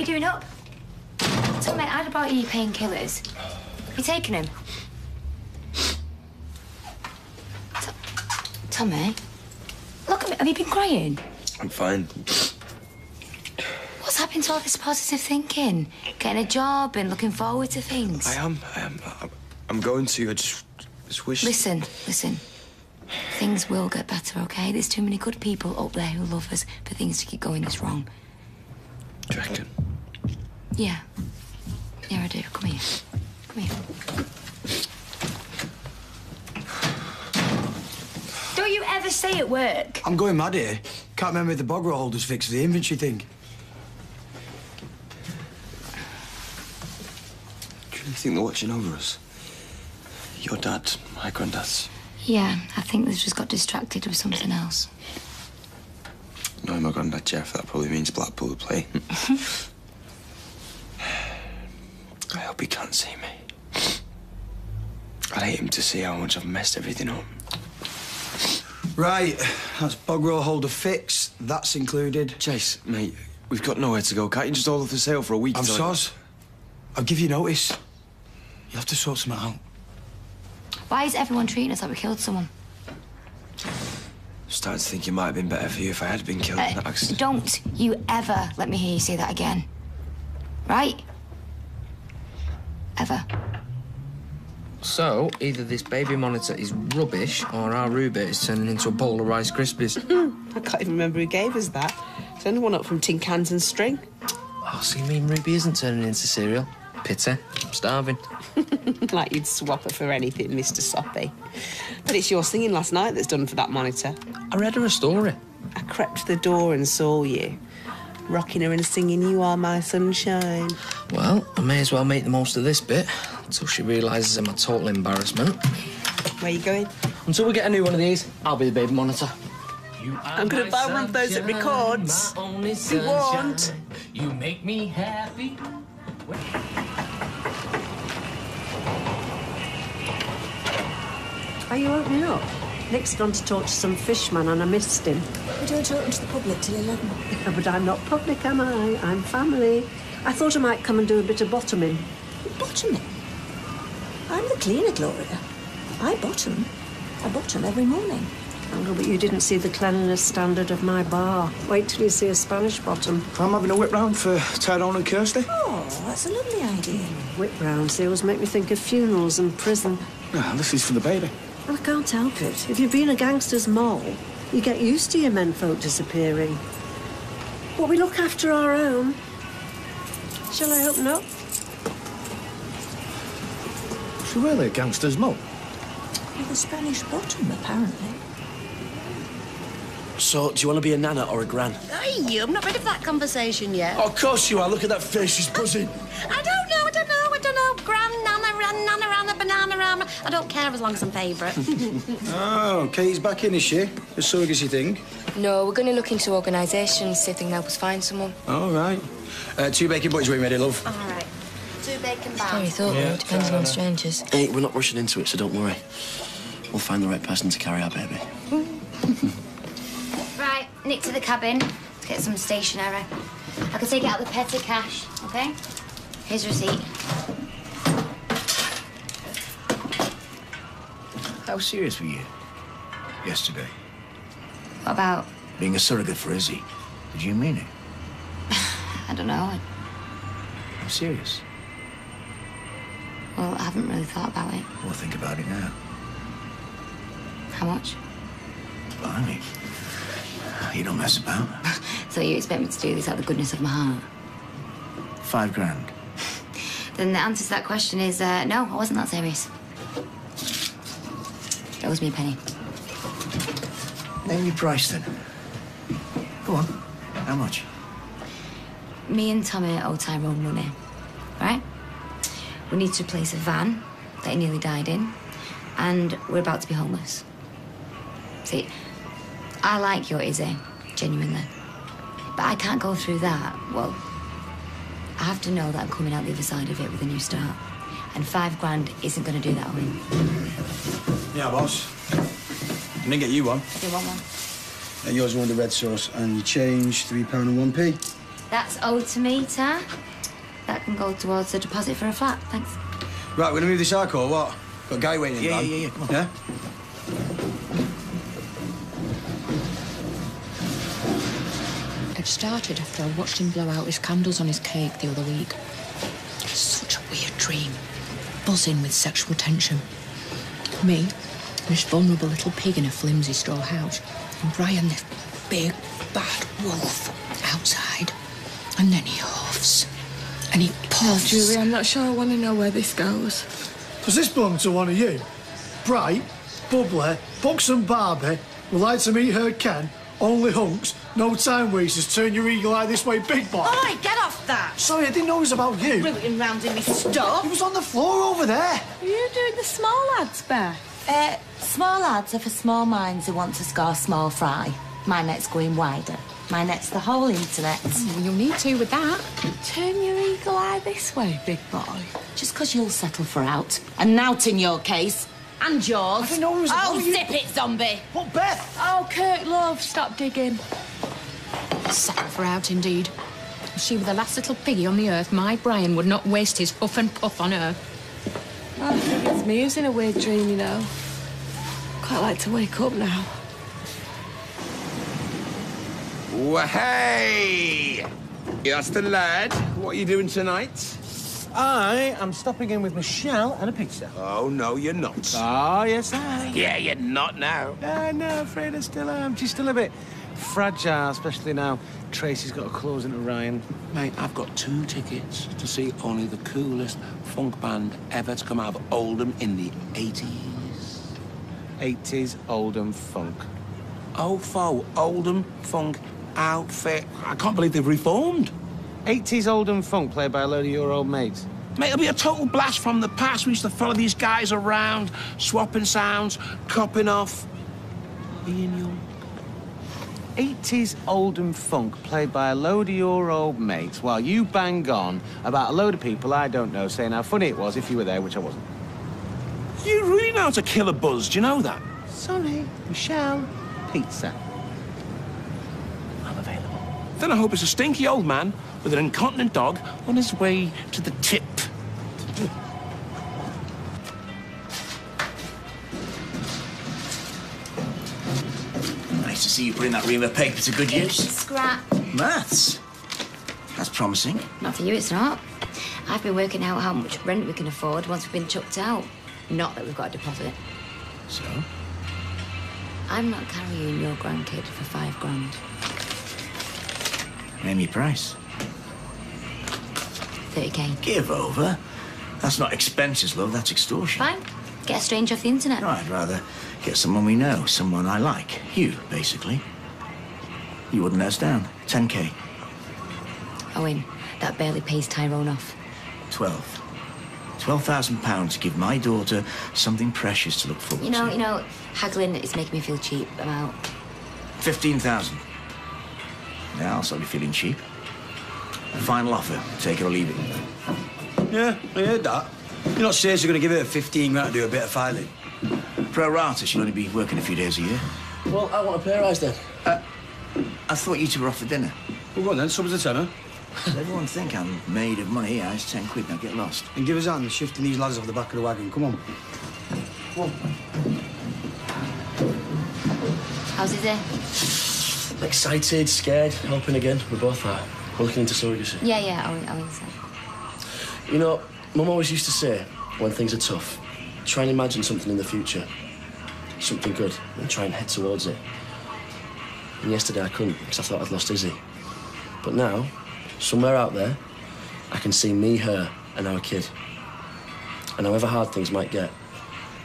you doing up? Tommy, I had about you painkillers. Have you taken him? Tommy, look at me. Have you been crying? I'm fine. What's happened to all this positive thinking? Getting a job and looking forward to things? I am. I'm going to. I just wish... Listen. Things will get better, OK? There's too many good people up there who love us for things to keep going this wrong. Do you reckon? Yeah. Yeah, I do. Come here. Come here. Don't you ever say at work? I'm going mad here. Can't remember if the bog roll holder's fixed the inventory thing. Do you really think they're watching over us? Your dad, my granddad's. Yeah, I think they've just got distracted with something else. Knowing my granddad, Jeff, that probably means Blackpool will play. I hope he can't see me. I'd hate him to see how much I've messed everything up. Right, that's bog roll holder fixed. That's included. Chase, mate, we've got nowhere to go. Can't you just hold off the sale for a week? I'm soz. I'll give you notice. You'll have to sort something out. Why is everyone treating us like we killed someone? I'm starting to think it might have been better for you if I had been killed in that accident. Don't you ever let me hear you say that again. Right? Ever. So, either this baby monitor is rubbish or our Rubit is turning into a bowl of Rice Krispies. I can't even remember who gave us that. It's only one up from tin cans and string. Oh, so you mean Ruby isn't turning into cereal? Pity. I'm starving. Like you'd swap her for anything, Mr. Soppy. But it's your singing last night that's done for that monitor. I read her a story. I crept to the door and saw you, rocking her and singing "You Are My Sunshine." Well, I may as well make the most of this bit until she realises I'm a total embarrassment. Where are you going? Until we get a new one of these, I'll be the baby monitor. I'm going to buy one of those at Records. You want? You make me happy. Are you opening up? Nick's gone to talk to some fishman and I missed him. We don't open to the public till 11. Yeah, but I'm not public, am I? I'm family. I thought I might come and do a bit of bottoming. Bottoming? I'm the cleaner, Gloria. I bottom every morning. Oh, but you didn't see the cleanliness standard of my bar. Wait till you see a Spanish bottom. I'm having a whip round for Tyrone and Kirsty. Oh, that's a lovely idea. Whip rounds, they always make me think of funerals and prison. This is for the baby. Well, I can't help it. If you've been a gangster's mole, you get used to your menfolk disappearing. But we look after our own. Shall I open up? Is she really a gangster's mole? With a Spanish bottom, apparently. So, do you want to be a nana or a gran? Hey, I'm not ready for that conversation yet. Oh, of course you are. Look at that face. She's buzzing. I don't know. Gran, nana, rana, banana, rama. I don't care as long as I'm favourite. Oh, Kate's back in, is she? The surrogacy thing? No, we're going to look into organisations, see if they can help us find someone. All right. 2 bacon butties when ready, love. All right. 2 bacon bars. Sorry, thought we were depending on strangers. Hey, we're not rushing into it, so don't worry. We'll find the right person to carry our baby. Right, Nick to the cabin to get some stationery. I can take it out of the petty cash, OK? Here's your receipt. How serious were you yesterday? What about? Being a surrogate for Izzy. Did you mean it? I don't know. I'm serious. Well, I haven't really thought about it. Well, think about it now. How much? Blimey. You don't mess about. So you expect me to do this out of the goodness of my heart? 5 grand. Then the answer to that question is no, I wasn't that serious. It owes me a penny. Name your price, then. Go on. How much? Me and Tommy owe Tyrone money, right? We need to replace a van that he nearly died in, and we're about to be homeless. See, I like your Izzy, genuinely. But I can't go through that. Well, I have to know that I'm coming out the other side of it with a new start. And 5 grand isn't going to do that, Owen. Yeah, boss. I didn't get you one. I do want one. Yours one with the red sauce, and you change £3 and 1p. That's owed to meter. That can go towards the deposit for a flat, thanks. Right, we're gonna move this arc or what? Got a guy waiting in the van. Yeah, come on. Yeah? It started after I watched him blow out his candles on his cake the other week. Such a weird dream. Buzzing with sexual tension. Me, this vulnerable little pig in a flimsy straw house. And Brian, this big, bad wolf outside. And then he huffs. And he puffs. No, Julie, I'm not sure I want to know where this goes. Does this belong to one of you? Bright, bubbly, buxom Barbie, would like to meet her Ken, only hunks, no time wasters, turn your eagle eye this way, big boy. Oi, get off that! Sorry, I didn't know it was about you. Rooting round in me stuff. He was on the floor over there. Are you doing the small lads, Beth? Small lads are for small minds who want to score small fry. My net's going wider. My net's the whole internet. You'll need to with that. Turn your eagle eye this way, big boy. Just 'cause you'll settle for out. And nout in your case. And yours. I didn't know it was about you. Zip it, zombie. What, Beth? Oh, Kirk, love, stop digging. Settle for out, indeed. If she were the last little piggy on the earth, my Brian would not waste his huff and puff on her. I think it's me who's in a weird dream, you know. Quite like to wake up now. Well, hey! That's the lad. What are you doing tonight? I am stopping in with Michelle and a pizza. Oh, no, you're not. Oh, yes, I am. Yeah, you're not now. No, afraid I still am. She's still a bit fragile, especially now Tracy's got a clause into Ryan. Mate, I've got 2 tickets to see only the coolest funk band ever to come out of Oldham in the 80s. 80s Oldham funk. Oh, fo, Oldham funk outfit. I can't believe they've reformed. 80s Oldham funk played by a load of your old mates. Mate, it'll be a total blast from the past. We used to follow these guys around, swapping sounds, copping off. Ian Young. 80s Oldham funk played by a load of your old mates while you bang on about a load of people I don't know saying how funny it was if you were there, which I wasn't. You really know how to kill a buzz, do you know that? Sorry, Michelle, pizza. I'm available. Then I hope it's a stinky old man with an incontinent dog on his way to the tip. Nice to see you putting that ream of paper to good use. Scrap. Maths. That's promising. Not for you, it's not. I've been working out how much rent we can afford once we've been chucked out. Not that we've got a deposit. So? I'm not carrying your grandkid for £5 grand. Name your price. 30k. Give over. That's not expenses, love. That's extortion. Fine. Get a stranger off the internet. No, I'd rather get someone we know, someone I like. You, basically. You wouldn't let us down. 10k. Owen, that barely pays Tyrone off. 12. £12,000 to give my daughter something precious to look forward to. You know, haggling is making me feel cheap. I'm out. 15,000. Now I'll start be feeling cheap. Final offer. Take it or leave it. Yeah, I heard that. You're not seriously going to give it 15 grand to do a bit of filing? Pro rata, she'll only be working a few days a year. Well, I want a pay rise then. I thought you two were off for dinner. Well, go on then, sub's a tenner. Does everyone think I'm made of money? Yeah, it's 10 quid, now get lost. And give us a hand shifting these lads off the back of the wagon. Come on. Come on. How's it there? Excited, scared, hoping again. We both are. We're looking into surrogacy. Yeah, Owen said. You know, Mum always used to say, when things are tough, try and imagine something in the future. Something good, and try and head towards it. And yesterday I couldn't, because I thought I'd lost Izzy. But now, somewhere out there, I can see me, her, and our kid. And however hard things might get,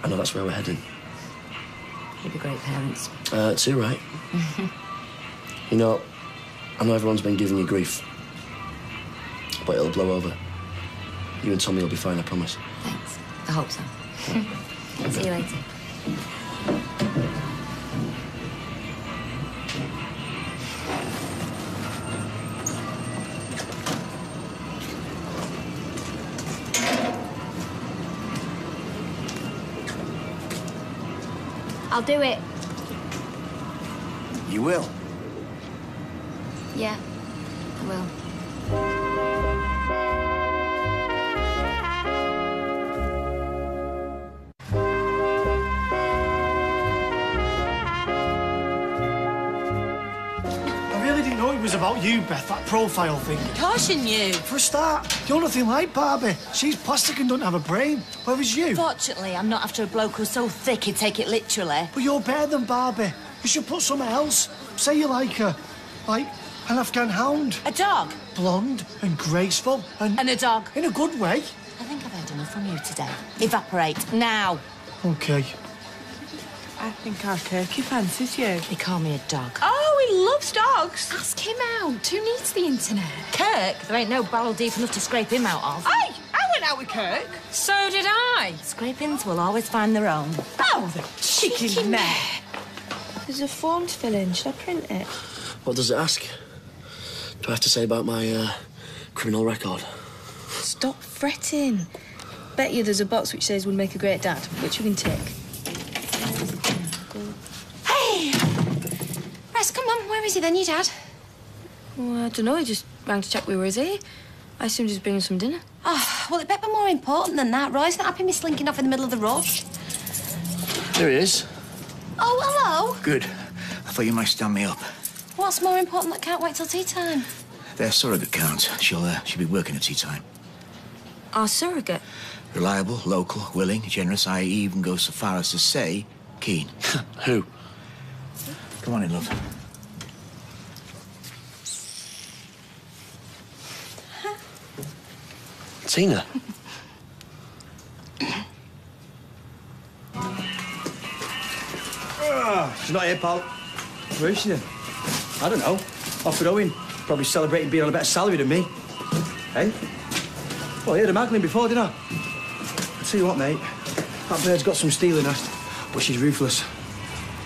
I know that's where we're heading. You'd be great parents. Too right. You know, I know everyone's been giving you grief, but it'll blow over. You and Tommy will be fine, I promise. Thanks. I hope so. See you later. I'll do it. You will? Yeah, I will. it was about you, Beth, that profile thing. Caution you. For a start, you're nothing like Barbie. She's plastic and doesn't have a brain. Whereas you... Fortunately, I'm not after a bloke who's so thick he'd take it literally. But you're better than Barbie. You should put something else. Say you like her. Like an Afghan hound. A dog? Blonde and graceful and... And a dog? In a good way. I think I've heard enough from you today. Evaporate, now. OK. I think our Kirky fancies you. They call me a dog. Oh, he loves dogs. Ask him out. Who needs the internet? Kirk? There ain't no barrel deep enough to scrape him out of. Hey, I went out with Kirk. So did I. Scrapings will always find their own. Oh, the cheeky mare. There's a form to fill in. Should I print it? What does it ask? Do I have to say about my criminal record? Stop fretting. Bet you there's a box which says would make a great dad, which you can tick. Hey! Rest, come on. Where is he then, your dad? Well, I don't know. He just rang to check we were here. I assumed he was bringing some dinner. Oh, well, it better be more important than that. Roy's not happy me slinking off in the middle of the rush. There he is. Oh, hello. Good. I thought you might stand me up. What's more important that can't wait till tea time? Their surrogate count. She'll be working at tea time. Our surrogate? Reliable, local, willing, generous. I even go so far as to say keen. Who? Come on in, love. Tina. She's not here, pal. Where is she then? I don't know. Off with Owen. Probably celebrating being on a better salary than me. Hey? Well, I heard her maggling before, didn't I? I'll tell you what, mate. That bird's got some steel in her, but she's ruthless.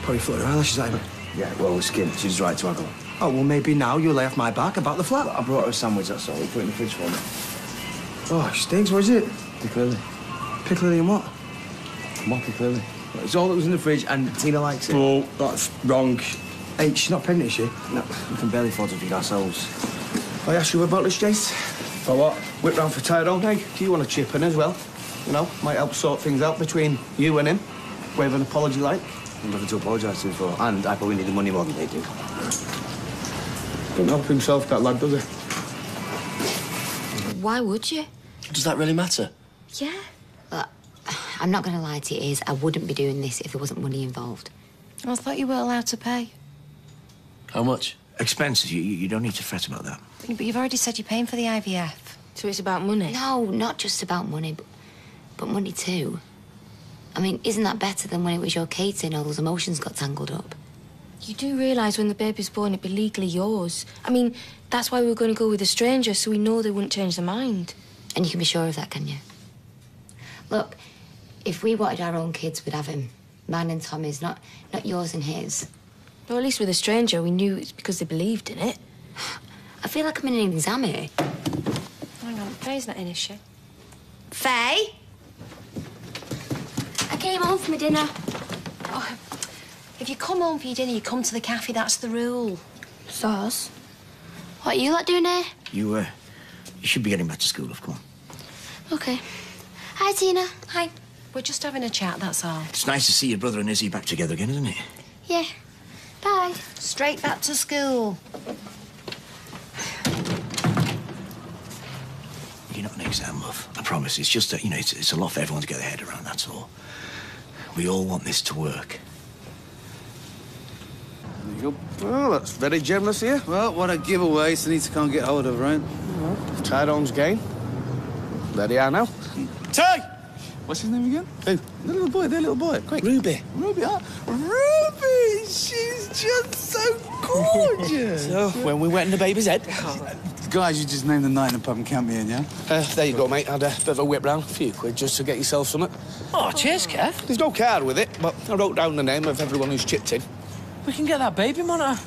Probably fluttered her eyelashes at him. Yeah, well, with skin, she's right to haggle. Oh, well, maybe now you'll lay off my back about the flat. I brought her a sandwich, that's all. We put it in the fridge for me. Oh, it stinks. What is it? Piccalilli. Piccalilli and what? What Piccalilli? It's all that was in the fridge, and Tina likes it. Oh, that's wrong. Hey, she's not pregnant, is she? No, we can barely afford to feed ourselves. I asked you about this, Jace. For what? Whip round for Tyrone. Hey, do you want to chip in as well? You know, might help sort things out between you and him. Wave an apology like. There's nothing to apologise to him for. And I probably need the money more than they do. Don't help himself, that lad, does he? Why would you? Does that really matter? Yeah. Look, I'm not going to lie to you, Iz. I wouldn't be doing this if there wasn't money involved. I thought you were allowed to pay. How much? Expenses. You don't need to fret about that. But you've already said you're paying for the IVF. So it's about money? No, not just about money, but money too. I mean, isn't that better than when it was your Katie and all those emotions got tangled up? You do realise when the baby's born, it'd be legally yours. I mean, that's why we were going to go with a stranger, so we know they wouldn't change their mind. And you can be sure of that, can you? Look, if we wanted our own kids, we'd have him. Mine and Tommy's, not yours and his. Or at least with a stranger, we knew it's because they believed in it. I feel like I'm in an exam here. Hang on, Faye's not in, is she? Faye? I came home for my dinner. Oh, if you come home for your dinner, you come to the cafe, that's the rule. Sauce? What are you lot doing here? You should be getting back to school, come on. Okay. Hi, Tina. Hi. We're just having a chat, that's all. It's nice to see your brother and Izzy back together again, isn't it? Yeah. Bye. Straight back to school. You're not an exam, love. I promise. It's just that, you know, it's a lot for everyone to get their head around, that's all. We all want this to work. There you go. Well, that's very generous here. Well, what a giveaway Sunita can't get hold of, right? Well, Tyrone's game. There they are now. Ty! What's his name again? Who? The little boy, the little boy. Quick. Ruby. Ruby, huh? Ruby! She's just so gorgeous. So, when we went in the baby's head. Guys, you just named the night in the pub and count me in, yeah? There you go, mate. Had a bit of a whip round. A few quid just to get yourself something. Oh, cheers, Kev. There's no card with it, but I wrote down the name of everyone who's chipped in. We can get that baby monitor.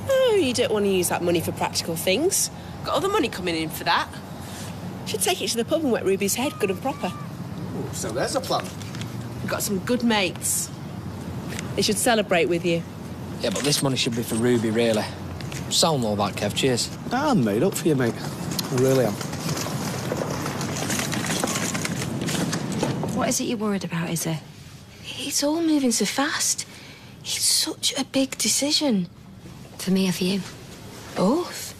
Oh, you don't want to use that money for practical things. Got other money coming in for that. Should take it to the pub and wet Ruby's head, good and proper. Ooh, so there's a plan. We've got some good mates. They should celebrate with you. Yeah, but this money should be for Ruby, really. Sound all that, Kev. Cheers. I'm made up for you, mate. I really am. What is it you're worried about, is it? It's all moving so fast. It's such a big decision. For me or for you? Both?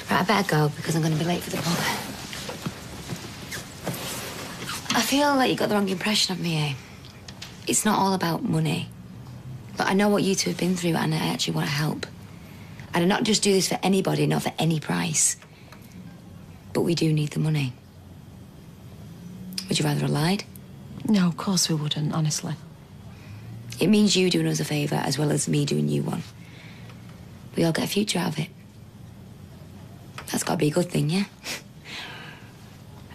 Right, I better go because I'm going to be late for the pub. I feel like you got the wrong impression of me, eh? It's not all about money. But I know what you two have been through and I actually want to help. And I not just do this for anybody, not for any price. But we do need the money. Would you rather have lied? No, of course we wouldn't, honestly. It means you doing us a favour as well as me doing you one. We all get a future out of it. That's got to be a good thing, yeah?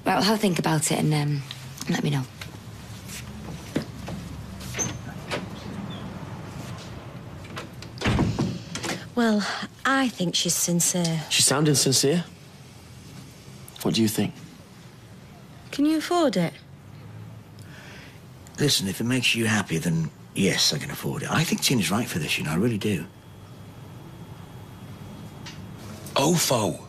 Right, well, have a think about it and let me know. Well, I think she's sincere. She's sounding sincere. What do you think? Can you afford it? Listen, if it makes you happy, then yes, I can afford it. I think Tina's right for this, you know, I really do. Ofo.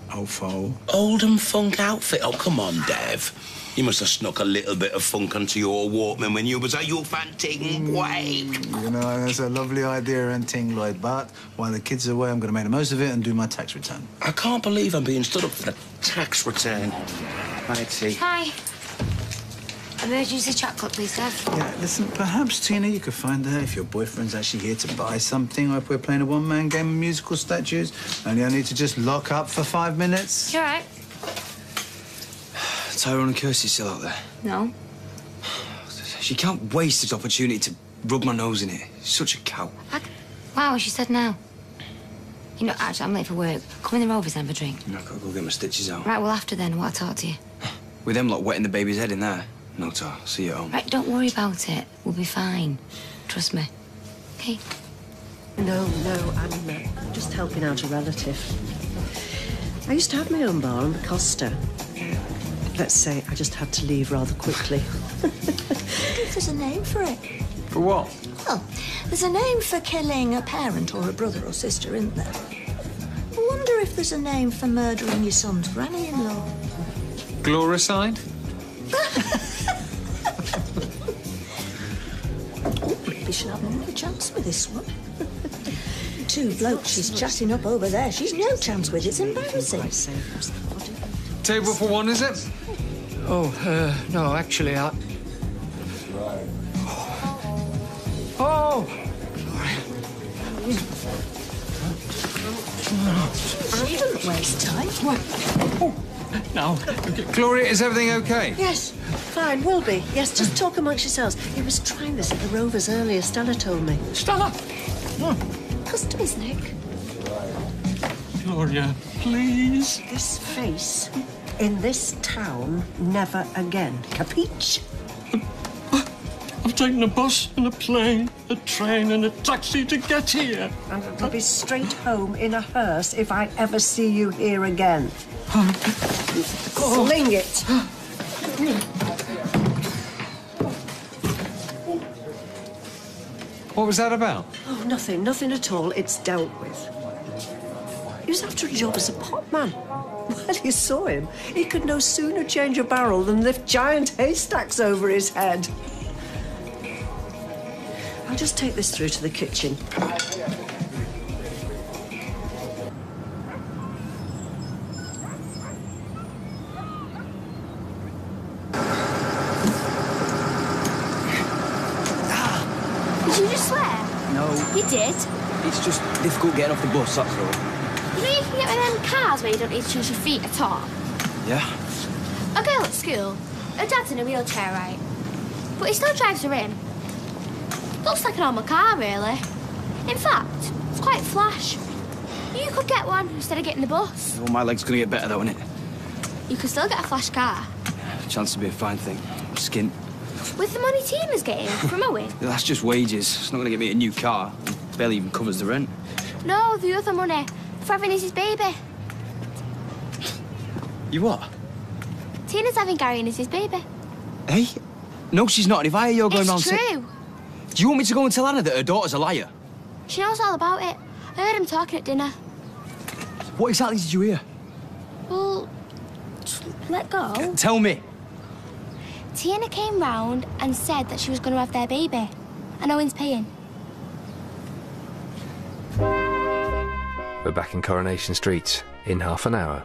Ofo? Oldham funk outfit. Oh, come on, Dev. You must have snuck a little bit of funk onto your Walkman when you was a youth and ting wake. You know, that's a lovely idea and ting, Lloyd, but while the kids are away, I'm going to make the most of it and do my tax return. I can't believe I'm being stood up for the tax return. Right, see. Hi. Emergency chat club, please, Dev. Yeah, listen, perhaps, Tina, you could find her if your boyfriend's actually here to buy something or if we're playing a one-man game of musical statues. Only I need to just lock up for 5 minutes. You all right? Tyrone and Kirsty still out there? No. She can't waste this opportunity to rub my nose in it. She's such a cow. Wow, she said no. You know, actually, I'm late for work. Come in the Rovers and have a drink. I've got to go get my stitches out. Right, well, after then, I want to talk to you. With them lot wetting the baby's head in there. No, Tar. See you at home. Right, don't worry about it. We'll be fine. Trust me. Okay? No, I'm just helping out a relative. I used to have my own bar on the Costa. Let's say I just had to leave rather quickly. I wonder if there's a name for it. For what? Well, there's a name for killing a parent or a brother or sister, isn't there? I wonder if there's a name for murdering your son's granny-in-law. Gloricide? Maybe she'll have another chance with this one. Two blokes she's chatting up over there. She's no chance with. It's embarrassing. Table for one, is it? Oh, no, actually, I... Oh! I don't waste time. No. Gloria, is everything okay? Yes, fine, will be. Yes, just talk amongst yourselves. He was trying this at the Rovers earlier, Stella told me. Stella? Customers, Nick. Gloria, please. This face in this town, never again. Capiche? I've taken a bus and a plane, a train and a taxi to get here. And I'll be straight home in a hearse if I ever see you here again. Sling it! What was that about? Oh, nothing at all. It's dealt with. He was after a job as a potman. Well, you saw him. He could no sooner change a barrel than lift giant haystacks over his head. I'll just take this through to the kitchen. Did you just swear? No. You did? It's just difficult getting off the bus, that's all. You know you can get one of them cars where you don't need to change your feet at all? Yeah? A girl at school. Her dad's in a wheelchair, right? But he still drives her in. Looks like a normal car, really. In fact, it's quite flash. You could get one instead of getting the bus. Well, my leg's gonna get better, though, innit? You could still get a flash car. Chance to be a fine thing. Skint. With the money Tina's getting from mowing. That's just wages. It's not gonna get me a new car. It barely even covers the rent. No, the other money. For having his baby. You what? Tina's having Gary as his baby. Hey? No, she's not. And if I hear you're going round... It's true. Do you want me to go and tell Anna that her daughter's a liar? She knows all about it. I heard him talking at dinner. What exactly did you hear? Well, just let go. Tell me. Tina came round and said that she was going to have their baby. And Owen's paying. We're back in Coronation Street in half an hour.